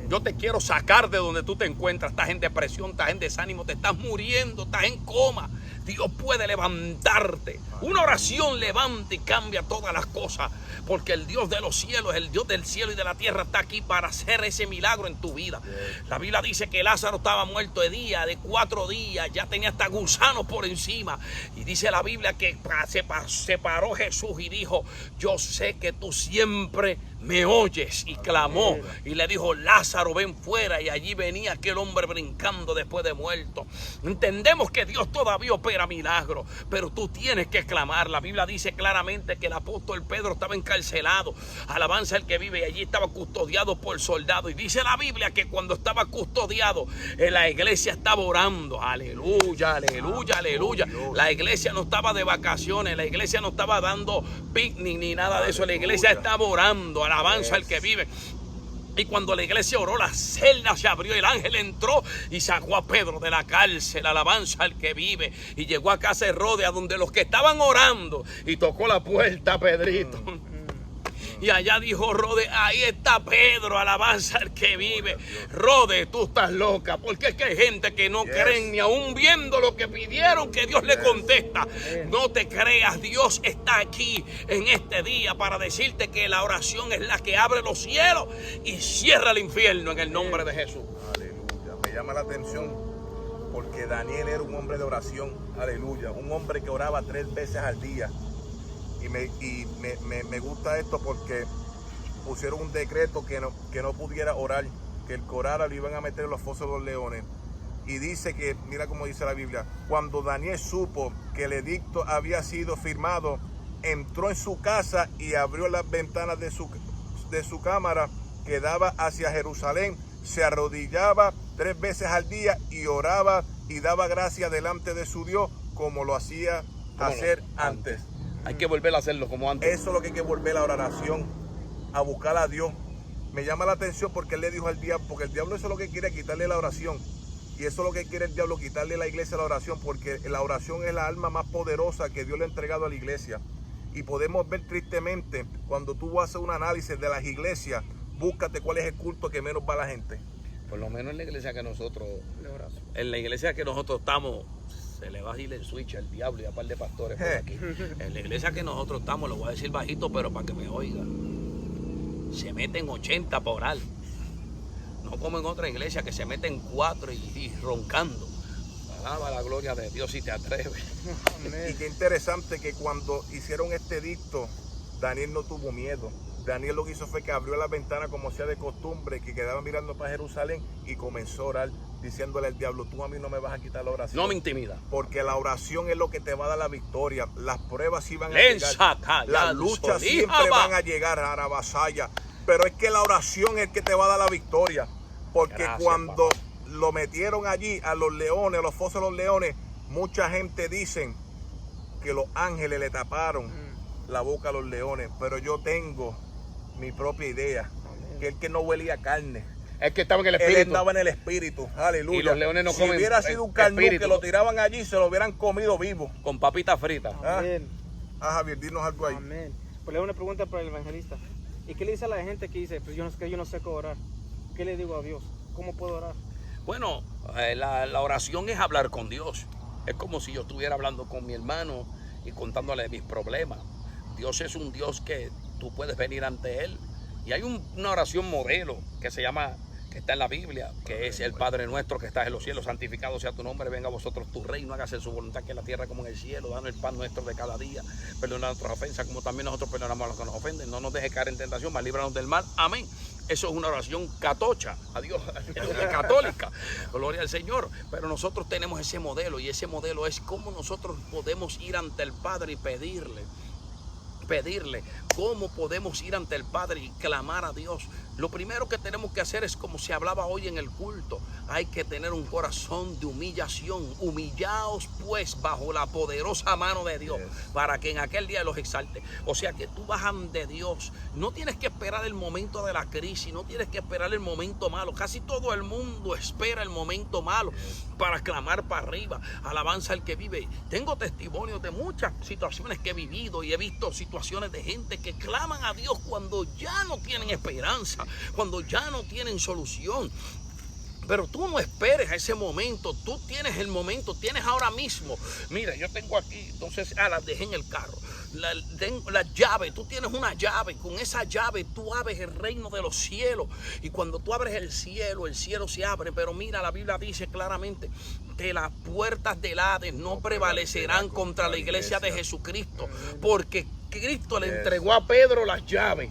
Yo te quiero sacar de donde tú te encuentras. Estás en depresión, estás en desánimo, te estás muriendo, estás en coma. Dios puede levantarte. Una oración levanta y cambia todas las cosas. Porque el Dios de los cielos, el Dios del cielo y de la tierra, está aquí para hacer ese milagro en tu vida. La Biblia dice que Lázaro estaba muerto de 4 días. Ya tenía hasta gusanos por encima. Y dice la Biblia que se paró Jesús y dijo: yo sé que tú siempre me oyes. Y clamó y le dijo: Lázaro, ven fuera. Y allí venía aquel hombre brincando después de muerto. Entendemos que Dios todavía opera milagros, pero tú tienes que clamar. La Biblia dice claramente que el apóstol Pedro estaba encarcelado. Alabanza el que vive. Y allí estaba custodiado por soldados. Y dice la Biblia que cuando estaba custodiado, la iglesia estaba orando. Aleluya, aleluya, aleluya. La iglesia no estaba de vacaciones. La iglesia no estaba dando picnic ni nada de eso. La iglesia estaba orando. Alabanza el que vive. Y cuando la iglesia oró, la celda se abrió, el ángel entró y sacó a Pedro de la cárcel. Alabanza al que vive. Y llegó a casa de Herodes, a donde los que estaban orando, y tocó la puerta a Pedrito. Y allá dijo Herodes: ahí está Pedro, alabanza al que vive. Herodes, tú estás loca, porque es que hay gente que no creen ni aún viendo lo que pidieron que Dios le contesta. No te creas, Dios está aquí en este día para decirte que la oración es la que abre los cielos y cierra el infierno en el nombre de Jesús. Aleluya. Me llama la atención porque Daniel era un hombre de oración. Aleluya. Un hombre que oraba 3 veces al día. Y me gusta esto porque pusieron un decreto que no pudiera orar, que el que orara lo iban a meter en los fosos de los leones. Y dice que, mira cómo dice la Biblia: cuando Daniel supo que el edicto había sido firmado, entró en su casa y abrió las ventanas de su cámara que daba hacia Jerusalén. Se arrodillaba 3 veces al día y oraba y daba gracia delante de su Dios, como lo hacía hacer antes. Hay que volver a hacerlo como antes. Eso es lo que hay que volver a la oración, a buscar a Dios. Me llama la atención porque él le dijo al diablo, porque el diablo eso es lo que quiere, quitarle la oración. Y eso es lo que quiere el diablo, quitarle a la iglesia la oración, porque la oración es la arma más poderosa que Dios le ha entregado a la iglesia. Y podemos ver tristemente, cuando tú haces un análisis de las iglesias, búscate cuál es el culto que menos va a la gente. Por lo menos en la iglesia que nosotros estamos, se le va a ir el switch al diablo y a un par de pastores por aquí. En la iglesia que nosotros estamos, lo voy a decir bajito, pero para que me oiga, se meten 80 para orar. No como en otra iglesia que se meten 4 y roncando. Alaba la gloria de Dios si te atreves. Y qué interesante que cuando hicieron este edicto, Daniel no tuvo miedo. Daniel lo que hizo fue que abrió la ventana como sea de costumbre, que quedaba mirando para Jerusalén y comenzó a orar, diciéndole al diablo, tú a mí no me vas a quitar la oración. No me intimida. Porque la oración es lo que te va a dar la victoria. Las pruebas sí van a llegar. Las luchas siempre van a llegar, Arabasaya. Pero es que la oración es el que te va a dar la victoria. Porque gracias, cuando papá. lo metieron allí a los leones, a los fosos de los leones, mucha gente dicen que los ángeles le taparon la boca a los leones. Pero yo tengo mi propia idea, que el que no huelía carne. Es que estaba en el espíritu. Él estaba en el espíritu, aleluya. Y los leones no si comen hubiera sido un carnú espíritu. que lo tiraban allí, se lo hubieran comido vivo. Con papitas fritas. Amén. Javier, dinos algo ahí. Amén. Pues le hago una pregunta para el evangelista. ¿Y qué le dice a la gente que dice, pues yo no sé cómo orar? ¿Qué le digo a Dios? ¿Cómo puedo orar? Bueno, la oración es hablar con Dios. Es como si yo estuviera hablando con mi hermano y contándole mis problemas. Dios es un Dios que tú puedes venir ante Él. Y hay una oración modelo que se llama, que está en la Biblia, que es el Padre nuestro que estás en los cielos, santificado sea tu nombre, venga a vosotros tu reino, hágase su voluntad que en la tierra como en el cielo, danos el pan nuestro de cada día, perdona nuestras ofensas como también nosotros perdonamos a los que nos ofenden, no nos deje caer en tentación, mas líbranos del mal, amén. Eso es una oración catocha, a Dios, católica, gloria al Señor. Pero nosotros tenemos ese modelo, y ese modelo es cómo nosotros podemos ir ante el Padre y pedirle cómo podemos ir ante el Padre y clamar a Dios. Lo primero que tenemos que hacer es, como se hablaba hoy en el culto, hay que tener un corazón de humillación. Humillaos pues bajo la poderosa mano de Dios, para que en aquel día los exalte. O sea que tú vas ante Dios, no tienes que esperar el momento de la crisis, no tienes que esperar el momento malo. Casi todo el mundo espera el momento malo para clamar para arriba. Alabanza al que vive. Tengo testimonios de muchas situaciones que he vivido, y he visto situaciones de gente que claman a Dios cuando ya no tienen esperanza, cuando ya no tienen solución. Pero tú no esperes a ese momento, tú tienes el momento, tienes ahora mismo. Mira, yo tengo aquí, entonces, las dejé en el carro. La llave, tú tienes una llave, con esa llave tú abres el reino de los cielos. Y cuando tú abres el cielo se abre. Pero mira, la Biblia dice claramente que las puertas del Hades no prevalecerán contra la iglesia de Jesucristo, porque Cristo le entregó a Pedro las llaves.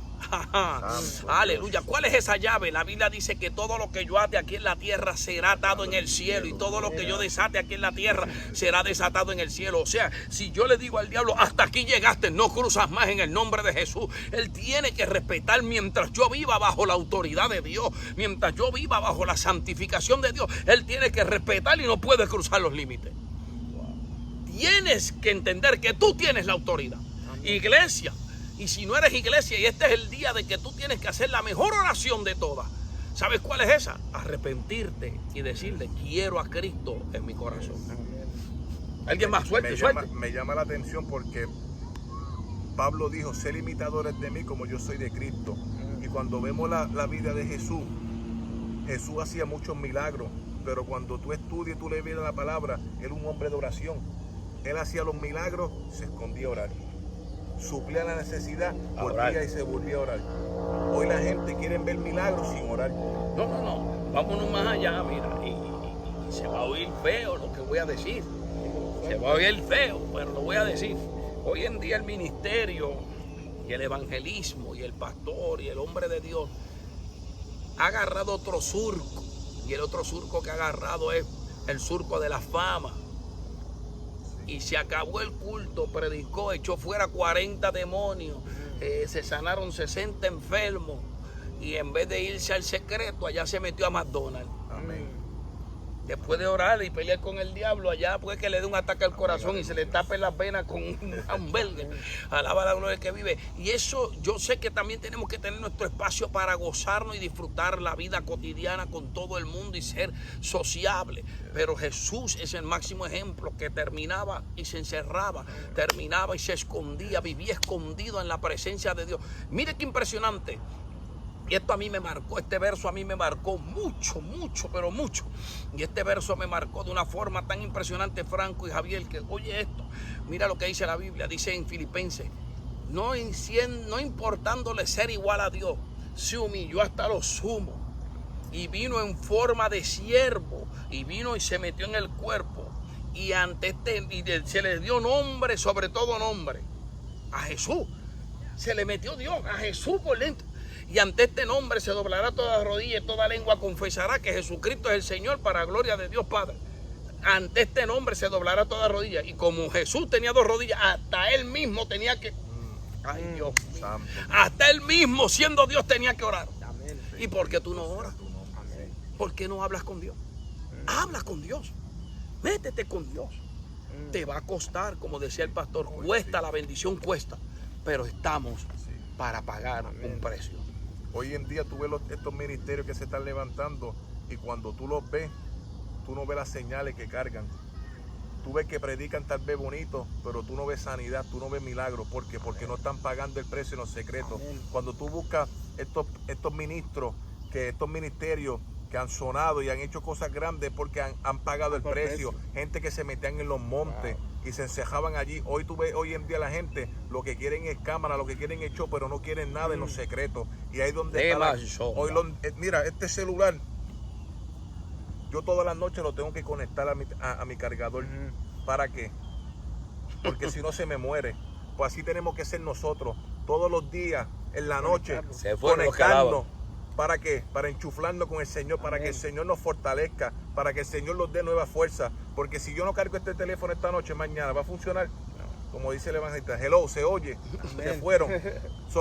Aleluya. ¿Cuál es esa llave? La Biblia dice que todo lo que yo ate aquí en la tierra será atado en el cielo, y todo lo que yo desate aquí en la tierra será desatado en el cielo. O sea, si yo le digo al diablo, hasta aquí llegaste, no cruzas más, en el nombre de Jesús, él tiene que respetar mientras yo viva bajo la autoridad de Dios, mientras yo viva bajo la santificación de Dios. Él tiene que respetar y no puede cruzar los límites. Tienes que entender que tú tienes la autoridad. Iglesia, y si no eres iglesia, y este es el día de que tú tienes que hacer la mejor oración de todas, ¿sabes cuál es esa? Arrepentirte y decirle, quiero a Cristo en mi corazón. Alguien más, suelte. Me llama la atención porque Pablo dijo, ser imitadores de mí como yo soy de Cristo. Y cuando vemos la vida de Jesús, Jesús hacía muchos milagros, pero cuando tú estudias y tú lees bien la palabra, él era un hombre de oración. Él hacía los milagros, se escondía a orar. Suplía la necesidad, volvía y se volvía a orar. Hoy la gente quiere ver milagros sin orar. No. Vámonos más allá, mira. Y se va a oír feo lo que voy a decir. Se va a oír feo, pero lo voy a decir. Hoy en día el ministerio y el evangelismo y el pastor y el hombre de Dios ha agarrado otro surco. Y el otro surco que ha agarrado es el surco de la fama. Y se acabó el culto, predicó, echó fuera 40 demonios, se sanaron 60 enfermos, y en vez de irse al secreto, allá se metió a McDonald's. Amén. Después de orar y pelear con el diablo, allá puede que le dé un ataque al corazón y se le tape las venas con un hamburger. Alaba la gloria que vive. Y eso, yo sé que también tenemos que tener nuestro espacio para gozarnos y disfrutar la vida cotidiana con todo el mundo y ser sociable. Pero Jesús es el máximo ejemplo, que terminaba y se encerraba, terminaba y se escondía, vivía escondido en la presencia de Dios. Mire qué impresionante. Y esto a mí me marcó, este verso a mí me marcó mucho, pero mucho. Y este verso me marcó de una forma tan impresionante, Franco y Javier, que oye esto, mira lo que dice la Biblia, dice en Filipenses, no importándole ser igual a Dios, se humilló hasta lo sumo, y vino en forma de siervo, y vino y se metió en el cuerpo, y ante se le dio nombre sobre todo nombre, a Jesús. Se le metió Dios a Jesús por dentro. Y ante este nombre se doblará toda rodilla y toda lengua confesará que Jesucristo es el Señor para gloria de Dios Padre. Ante este nombre se doblará toda rodilla. Y como Jesús tenía 2 rodillas, hasta él mismo tenía que... Ay, Dios mío. Santo. Hasta él mismo, siendo Dios, tenía que orar. Amén. ¿Y por qué tú no oras? Amén. ¿Por qué no hablas con Dios? Habla con Dios. Métete con Dios. Te va a costar, como decía el pastor, cuesta, la bendición cuesta. Pero estamos para pagar un precio. Hoy en día tú ves estos ministerios que se están levantando y cuando tú los ves, tú no ves las señales que cargan. Tú ves que predican tal vez bonito, pero tú no ves sanidad, tú no ves milagros. ¿Por qué? Porque no están pagando el precio en los secretos. Amén. Cuando tú buscas estos ministros, estos ministerios que han sonado y han hecho cosas grandes porque han pagado el precio. Gente que se metían en los montes y se encejaban allí. Hoy tú ves, hoy en día la gente lo que quieren es cámara, lo que quieren es show, pero no quieren nada en los secretos. Y ahí es donde está mira, este celular, yo todas las noches lo tengo que conectar a mi cargador. ¿Para qué? Porque si no se me muere. Pues así tenemos que ser nosotros. Todos los días, en la noche, conectarnos. ¿Para qué? Para enchuflarnos con el Señor, para que el Señor nos fortalezca, para que el Señor nos dé nueva fuerza. Porque si yo no cargo este teléfono esta noche, mañana va a funcionar. Como dice el evangelista, hello, se oye, se fueron.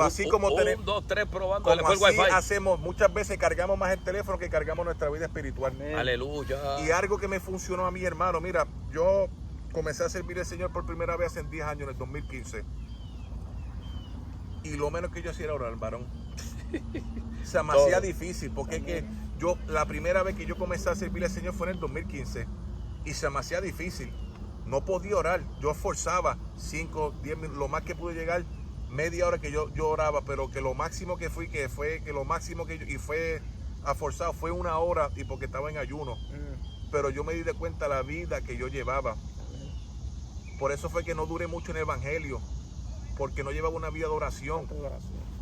Así como tenemos, 1, 2, 3 probando, como fue el así wifi. hacemos, muchas veces cargamos más el teléfono que cargamos nuestra vida espiritual. Aleluya. Y algo que me funcionó a mí, hermano, mira, yo comencé a servir al Señor por primera vez hace 10 años, en el 2015. Y lo menos que yo hacía era orar, varón. Se me hacía difícil, porque es que yo, la primera vez que yo comencé a servir al Señor fue en el 2015. Y se me hacía difícil. No podía orar. Yo esforzaba 5, 10 minutos, lo más que pude llegar, media hora que yo oraba, pero que lo máximo que fui, que lo máximo que yo, y fue forzado, fue 1 hora, y porque estaba en ayuno. Pero yo me di de cuenta la vida que yo llevaba. Por eso fue que no duré mucho en el evangelio, porque no llevaba una vida de oración.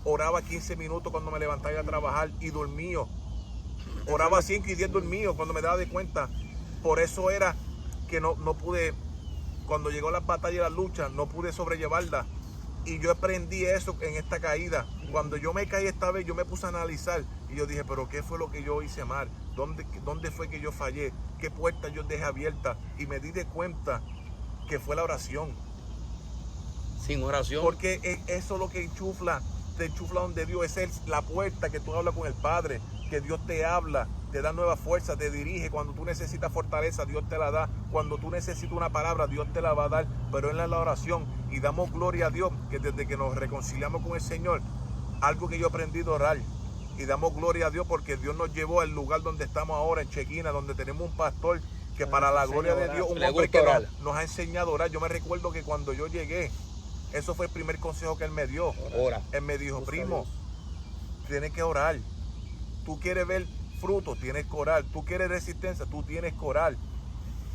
Oraba 15 minutos cuando me levantaba a trabajar y dormía. Oraba 5 y 10 dormidos cuando me daba de cuenta. Por eso era que no pude, cuando llegó la batalla y la lucha, no pude sobrellevarla. Y yo aprendí eso en esta caída. Cuando yo me caí esta vez, yo me puse a analizar y yo dije, pero ¿qué fue lo que yo hice mal? ¿Dónde fue que yo fallé? ¿Qué puertas yo dejé abiertas? Y me di de cuenta que fue la oración. Sin oración. Porque eso es lo que te enchufla donde Dios. Esa es la puerta que tú hablas con el Padre, que Dios te habla, te da nueva fuerza, te dirige. Cuando tú necesitas fortaleza, Dios te la da. Cuando tú necesitas una palabra, Dios te la va a dar. Pero es la oración. Y damos gloria a Dios, que desde que nos reconciliamos con el Señor, algo que yo he aprendido a orar. Y damos gloria a Dios porque Dios nos llevó al lugar donde estamos ahora, en Chequina, donde tenemos un pastor que para la gloria de Dios, un hombre que nos ha enseñado a orar. Yo me recuerdo que cuando yo llegué, eso fue el primer consejo que él me dio. Ora. Él me dijo, primo, tienes que orar. Tú quieres ver frutos, tienes que orar. Tú quieres resistencia, tú tienes que orar.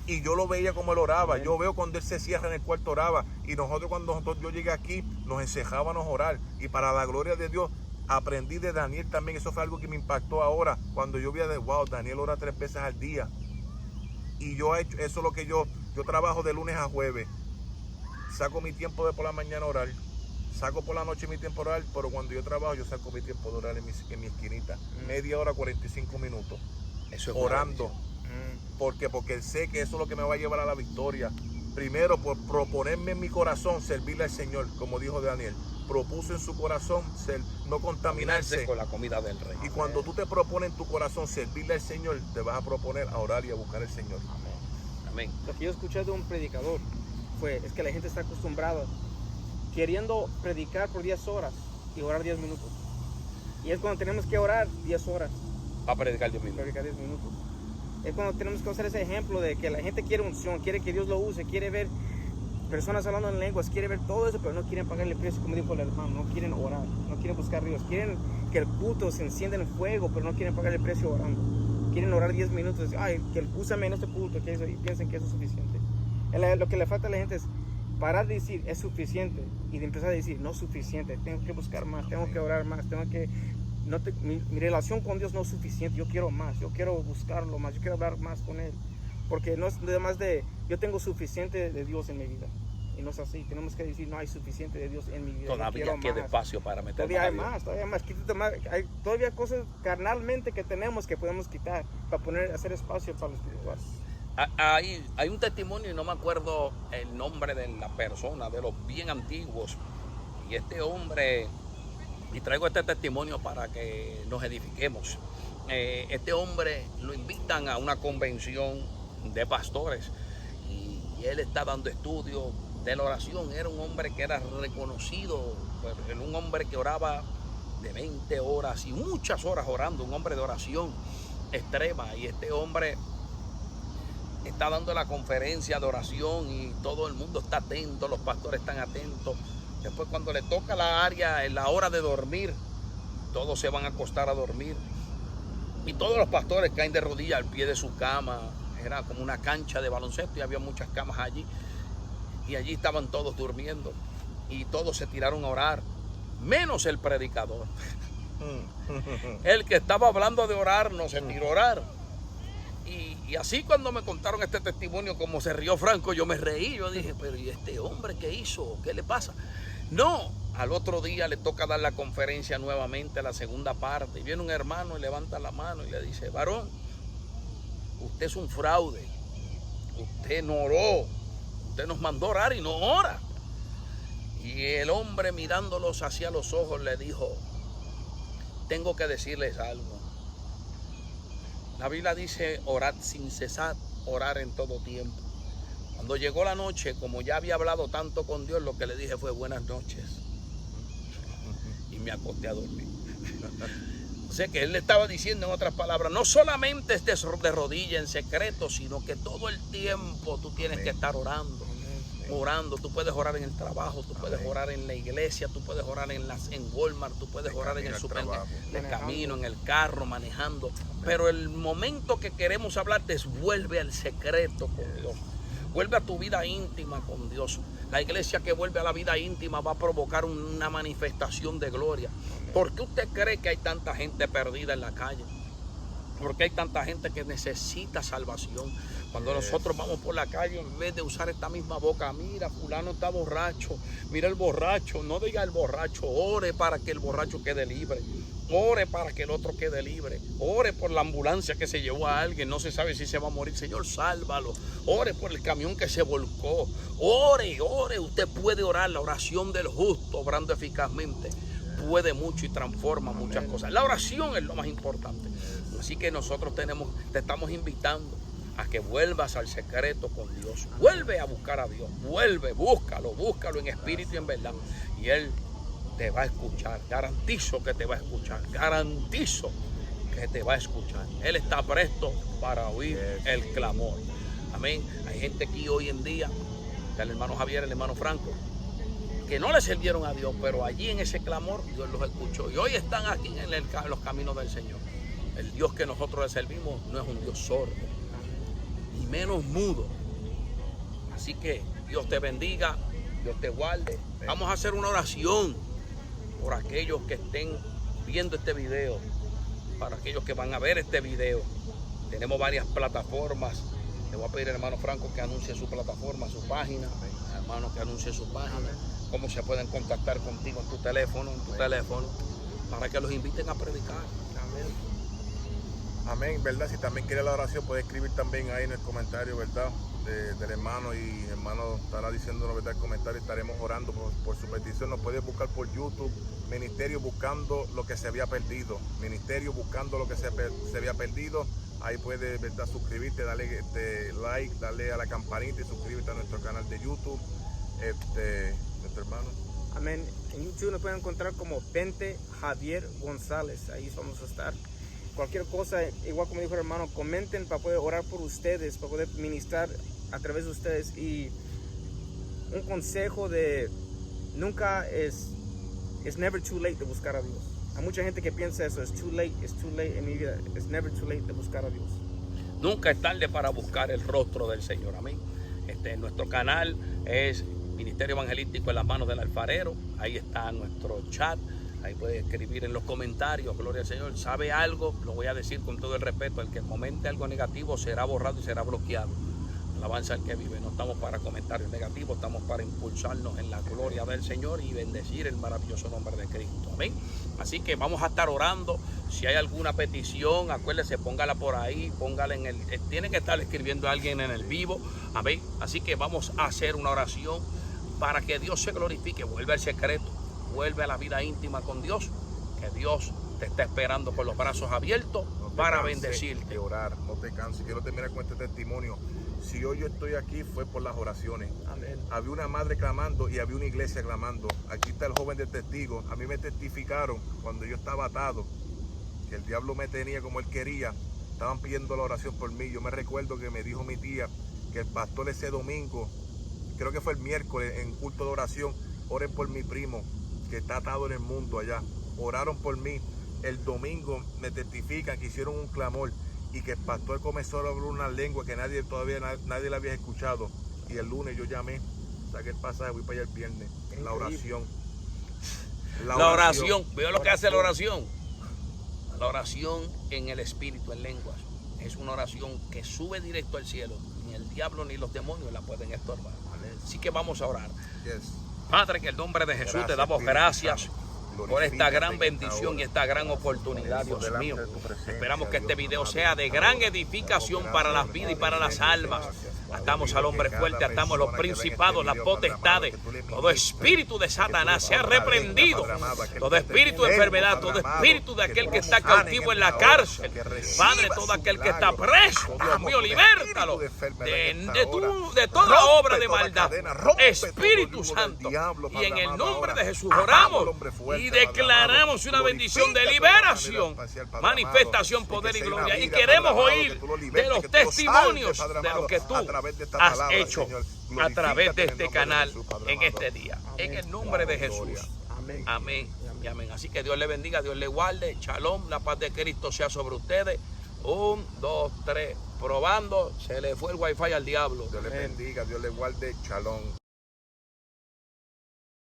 Y yo lo veía como él oraba. Yo veo cuando él se cierra en el cuarto oraba. Y nosotros cuando yo llegué aquí, nos encejábamos a orar. Y para la gloria de Dios, aprendí de Daniel también. Eso fue algo que me impactó ahora. Cuando yo vi de wow, Daniel ora 3 veces al día. Y yo he hecho, eso es lo que yo trabajo de lunes a jueves. Saco mi tiempo de por la mañana a orar. Saco por la noche mi tiempo a orar. Pero cuando yo trabajo, yo saco mi tiempo de orar en mi esquinita. Media hora, 45 minutos. Eso es orando. Porque sé que eso es lo que me va a llevar a la victoria. Primero, por proponerme en mi corazón servirle al Señor, como dijo Daniel. Propuso en su corazón no contaminarse con la comida del rey. Y cuando tú te propones en tu corazón servirle al Señor, te vas a proponer a orar y a buscar al Señor. Amén. Lo que yo escuché de un predicador es que la gente está acostumbrada queriendo predicar por 10 horas y orar 10 minutos. Y es cuando tenemos que orar 10 horas. Va a predicar 10 minutos. Predicar 10 minutos. Es cuando tenemos que hacer ese ejemplo de que la gente quiere unción, quiere que Dios lo use, quiere ver personas hablando en lenguas, quiere ver todo eso, pero no quieren pagarle precio, como dijo el hermano, no quieren orar, no quieren buscar a Dios, quieren que el culto se encienda en fuego, pero no quieren pagarle precio orando. Quieren orar 10 minutos, ay, que úsame en este culto, que eso, y piensen que eso es suficiente. Lo que le falta a la gente es parar de decir es suficiente y de empezar a decir no es suficiente, tengo que buscar más, tengo que orar más, mi relación con Dios no es suficiente, yo quiero más, yo quiero buscarlo más, yo quiero hablar más con Él, porque no es nada más de yo tengo suficiente de Dios en mi vida, Y no es así. Tenemos que decir, no hay suficiente de Dios en mi vida. Todavía queda espacio para meter todavía más hay a Dios. más, todavía más. Quítate más. Hay todavía cosas carnalmente que tenemos que podemos quitar para hacer espacio para lo espiritual. Hay un testimonio y no me acuerdo el nombre de la persona, de los bien antiguos. Y este hombre, y traigo este testimonio para que nos edifiquemos. Este hombre lo invitan a una convención de pastores y él está dando estudios de la oración. Era un hombre que era reconocido, era un hombre que oraba de 20 horas y muchas horas orando, un hombre de oración extrema. Y este hombre está dando la conferencia de oración y todo el mundo está atento, los pastores están atentos. Después cuando le toca la área en la hora de dormir, todos se van a acostar a dormir y todos los pastores caen de rodillas al pie de su cama. Era como una cancha de baloncesto y había muchas camas allí y allí estaban todos durmiendo y todos se tiraron a orar, menos el predicador. El que estaba hablando de orar no se tiró a orar. Y así cuando me contaron este testimonio, como se rió Franco, yo me reí. Yo dije, pero ¿y este hombre qué hizo? ¿Qué le pasa? No, al otro día le toca dar la conferencia nuevamente, la segunda parte. Y viene un hermano y levanta la mano y le dice, varón, usted es un fraude. Usted no oró. Usted nos mandó orar y no ora. Y el hombre mirándolos hacia los ojos le dijo, tengo que decirles algo. La Biblia dice, orad sin cesar, orar en todo tiempo. Cuando llegó la noche, como ya había hablado tanto con Dios, lo que le dije fue buenas noches. Y me acosté a dormir. O sea que él le estaba diciendo en otras palabras, no solamente estés de rodillas en secreto, sino que todo el tiempo tú tienes que estar orando. Orando, tú puedes orar en el trabajo, tú puedes orar en la iglesia, tú puedes orar en Walmart, tú puedes orar en el supermercado, de camino, en el carro, manejando. Pero el momento que queremos hablarte es vuelve al secreto con Dios. Vuelve a tu vida íntima con Dios. La iglesia que vuelve a la vida íntima va a provocar una manifestación de gloria. ¿Por qué usted cree que hay tanta gente perdida en la calle? Porque hay tanta gente que necesita salvación. Cuando nosotros vamos por la calle, en vez de usar esta misma boca, mira, fulano está borracho, mira el borracho, no diga el borracho, ore para que el borracho quede libre, ore para que el otro quede libre, ore por la ambulancia que se llevó a alguien, no se sabe si se va a morir, Señor, sálvalo, ore por el camión que se volcó, ore, usted puede orar, la oración del justo, obrando eficazmente, puede mucho y transforma muchas cosas. La oración es lo más importante. Así que nosotros te estamos invitando a que vuelvas al secreto con Dios. Vuelve a buscar a Dios. Vuelve, búscalo en espíritu y en verdad. Y Él te va a escuchar. Garantizo que te va a escuchar. Garantizo que te va a escuchar. Él está presto para oír el clamor. Amén. Hay gente aquí hoy en día, el hermano Javier, el hermano Franco, que no le sirvieron a Dios, pero allí en ese clamor Dios los escuchó. Y hoy están aquí en los caminos del Señor. El Dios que nosotros le servimos no es un Dios sordo, ni menos mudo. Así que Dios te bendiga, Dios te guarde. Vamos a hacer una oración por aquellos que estén viendo este video, para aquellos que van a ver este video. Tenemos varias plataformas. Le voy a pedir al hermano Franco que anuncie su plataforma, su página. Hermano, que anuncie su página. Cómo se pueden contactar contigo en tu teléfono, para que los inviten a predicar. Amén. Amén, ¿verdad? Si también quiere la oración, puede escribir también ahí en el comentario, ¿verdad? Del hermano, y el hermano estará diciéndonos, ¿verdad? El comentario, estaremos orando por su petición. Nos puede buscar por YouTube, Ministerio Buscando lo que se había perdido. Ministerio Buscando lo que se había perdido. Ahí puede, ¿verdad? Suscribirte, darle like, darle a la campanita y suscribirte a nuestro canal de YouTube. Nuestro hermano. Amén. En YouTube nos pueden encontrar como Vente Javier González. Ahí vamos a estar. Cualquier cosa, igual como dijo el hermano, comenten para poder orar por ustedes, para poder ministrar a través de ustedes. Y un consejo de nunca it's never too late de buscar a Dios. Hay mucha gente que piensa eso, it's too late en mi vida. It's never too late de buscar a Dios. Nunca es tarde para buscar el rostro del Señor. Amén. Nuestro canal es Ministerio Evangelístico en las manos del alfarero. Ahí está nuestro chat. Ahí puede escribir en los comentarios, gloria al Señor. ¿Sabe algo? Lo voy a decir con todo el respeto. El que comente algo negativo será borrado y será bloqueado. Alabanza al que vive. No estamos para comentarios negativos, estamos para impulsarnos en la gloria del Señor y bendecir el maravilloso nombre de Cristo. Amén. Así que vamos a estar orando. Si hay alguna petición, acuérdese, póngala por ahí, póngala en el... Tiene que estar escribiendo a alguien en el vivo. Amén. Así que vamos a hacer una oración para que Dios se glorifique. Vuelve al secreto, vuelve a la vida íntima con Dios, que Dios te está esperando con los brazos abiertos para bendecirte. De orar, no te canses. Quiero terminar con este testimonio. Si hoy yo estoy aquí fue por las oraciones. Amén. Había una madre clamando y había una iglesia clamando. Aquí está el joven de testigo. A mí me testificaron cuando yo estaba atado, que el diablo me tenía como él quería. Estaban pidiendo la oración por mí. Yo me recuerdo que me dijo mi tía que el pastor ese domingo, creo que fue el miércoles, en culto de oración, oren por mi primo que está atado en el mundo allá. Oraron por mí. El domingo me testifican que hicieron un clamor y que el pastor comenzó a hablar una lengua que nadie la había escuchado. Y el lunes yo llamé, saqué el pasaje, voy para allá el viernes. La oración. La oración. ¿Veo lo que hace la oración? La oración en el espíritu, en lenguas. Es una oración que sube directo al cielo. Ni el diablo ni los demonios la pueden estorbar. Así que vamos a orar. Padre, en el nombre de Jesús te damos gracias por esta gran bendición y esta gran oportunidad, Dios mío. Esperamos que este video sea de gran edificación para las vidas y para las almas. Atamos al hombre fuerte, atamos los principados, las potestades. Todo espíritu de Satanás sea reprendido. Todo espíritu de enfermedad, todo espíritu de aquel que está cautivo en la cárcel. Padre, todo aquel que está preso, Dios mío, libértalo de toda obra de maldad. Espíritu Santo. Y en el nombre de Jesús oramos y declaramos una bendición de liberación, manifestación, poder y gloria. Y queremos oír de los testimonios de lo que tú has hecho a través de este canal en este día. En el nombre de Jesús. Amén y amén. Así que Dios le bendiga, Dios le guarde. Shalom, la paz de Cristo sea sobre ustedes. 1, 2, 3. Probando, se le fue el wifi al diablo. Dios le bendiga, Dios le guarde. Shalom.